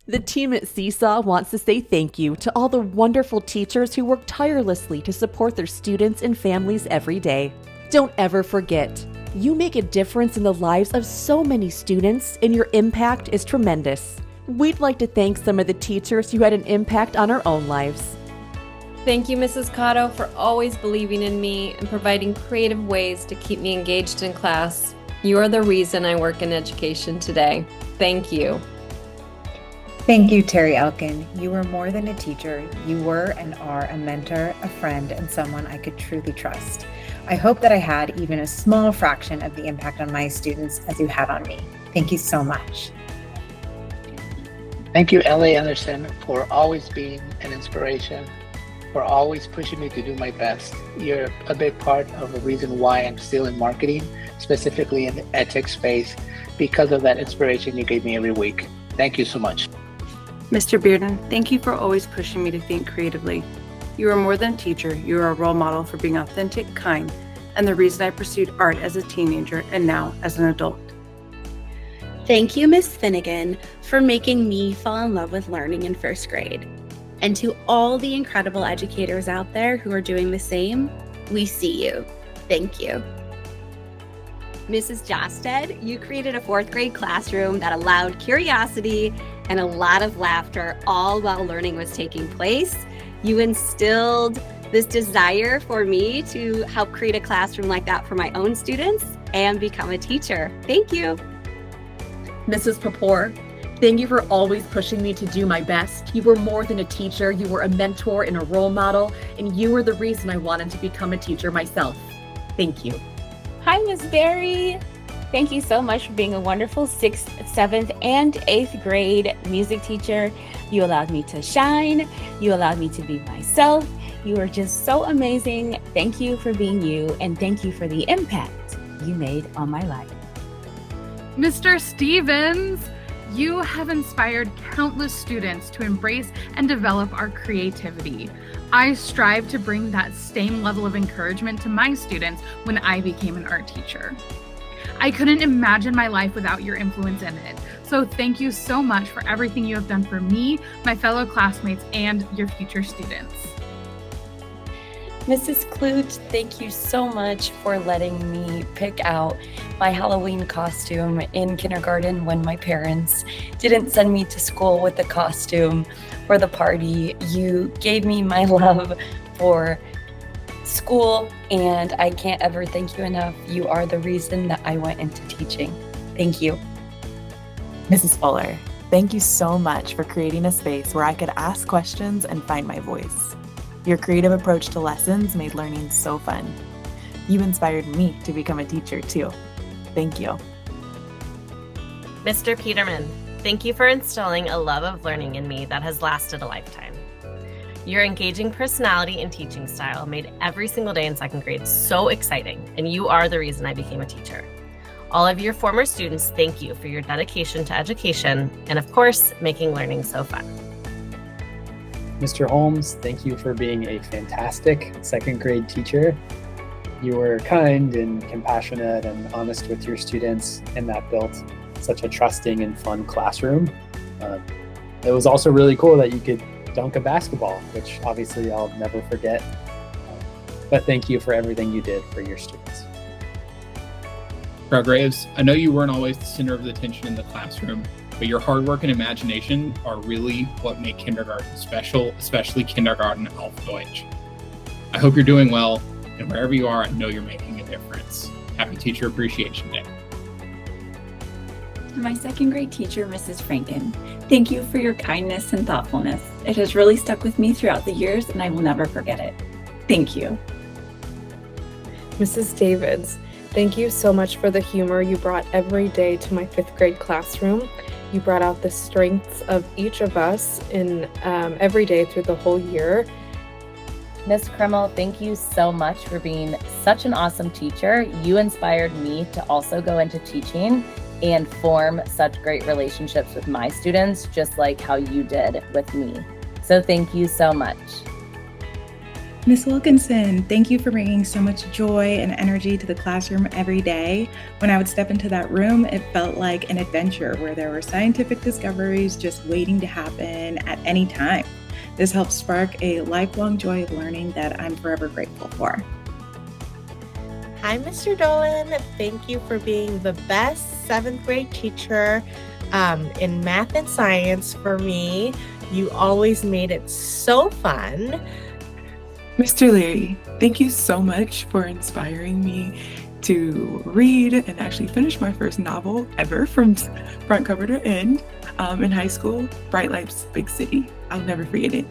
The team at Seesaw wants to say thank you to all the wonderful teachers who work tirelessly to support their students and families every day. Don't ever forget, you make a difference in the lives of so many students, and your impact is tremendous. We'd like to thank some of the teachers who had an impact on our own lives. Thank you, Mrs. Cotto, for always believing in me and providing creative ways to keep me engaged in class. You are the reason I work in education today. Thank you. Thank you, Terry Elkin. You were more than a teacher. You were and are a mentor, a friend, and someone I could truly trust. I hope that I had even a small fraction of the impact on my students as you had on me. Thank you so much. Thank you, Ellie Anderson, for always being an inspiration, for always pushing me to do my best. You're a big part of the reason why I'm still in marketing, specifically in the edtech space, because of that inspiration you gave me every week. Thank you so much. Mr. Bearden, thank you for always pushing me to think creatively. You are more than a teacher, you are a role model for being authentic, kind, and the reason I pursued art as a teenager and now as an adult. Thank you, Miss Finnegan, for making me fall in love with learning in first grade. And to all the incredible educators out there who are doing the same, we see you. Thank you. Mrs. Josted, you created a fourth grade classroom that allowed curiosity and a lot of laughter, all while learning was taking place. You instilled this desire for me to help create a classroom like that for my own students and become a teacher. Thank you. Mrs. Papour, thank you for always pushing me to do my best. You were more than a teacher, you were a mentor and a role model, and you were the reason I wanted to become a teacher myself. Thank you. Hi, Ms. Berry. Thank you so much for being a wonderful 6th, 7th, and 8th grade music teacher. You allowed me to shine. You allowed me to be myself. You are just so amazing. Thank you for being you, and thank you for the impact you made on my life. Mr. Stevens, you have inspired countless students to embrace and develop our creativity. I strive to bring that same level of encouragement to my students when I became an art teacher. I couldn't imagine my life without your influence in it. So thank you so much for everything you have done for me, my fellow classmates, and your future students. Mrs. Klute, thank you so much for letting me pick out my Halloween costume in kindergarten when my parents didn't send me to school with the costume for the party. You gave me my love for school, and I can't ever thank you enough. You are the reason that I went into teaching. Thank you. Mrs. Fuller, thank you so much for creating a space where I could ask questions and find my voice. Your creative approach to lessons made learning so fun. You inspired me to become a teacher too. Thank you. Mr. Peterman, thank you for instilling a love of learning in me that has lasted a lifetime. Your engaging personality and teaching style made every single day in second grade so exciting, and you are the reason I became a teacher. All of your former students, thank you for your dedication to education and, of course, making learning so fun. Mr. Holmes, thank you for being a fantastic second grade teacher. You were kind and compassionate and honest with your students, and that built such a trusting and fun classroom. It was also really cool that you could dunk a basketball, which obviously I'll never forget. But thank you for everything you did for your students. Frau Graves, I know you weren't always the center of the attention in the classroom, but your hard work and imagination are really what make kindergarten special, especially kindergarten auf Deutsch. I hope you're doing well, and wherever you are, I know you're making a difference. Happy Teacher Appreciation Day. To my second grade teacher, Mrs. Franken, thank you for your kindness and thoughtfulness. It has really stuck with me throughout the years, and I will never forget it. Thank you. Mrs. Davids, thank you so much for the humor you brought every day to my 5th grade classroom. You brought out the strengths of each of us in every day through the whole year. Miss Krimmel, thank you so much for being such an awesome teacher. You inspired me to also go into teaching and form such great relationships with my students, just like how you did with me. So thank you so much. Ms. Wilkinson, thank you for bringing so much joy and energy to the classroom every day. When I would step into that room, it felt like an adventure where there were scientific discoveries just waiting to happen at any time. This helps spark a lifelong joy of learning that I'm forever grateful for. Hi, Mr. Dolan. Thank you for being the best 7th grade teacher in math and science for me. You always made it so fun. Mr. Leary, thank you so much for inspiring me to read and actually finish my first novel ever from front cover to end in high school, Bright Lights, Big City. I'll never forget it.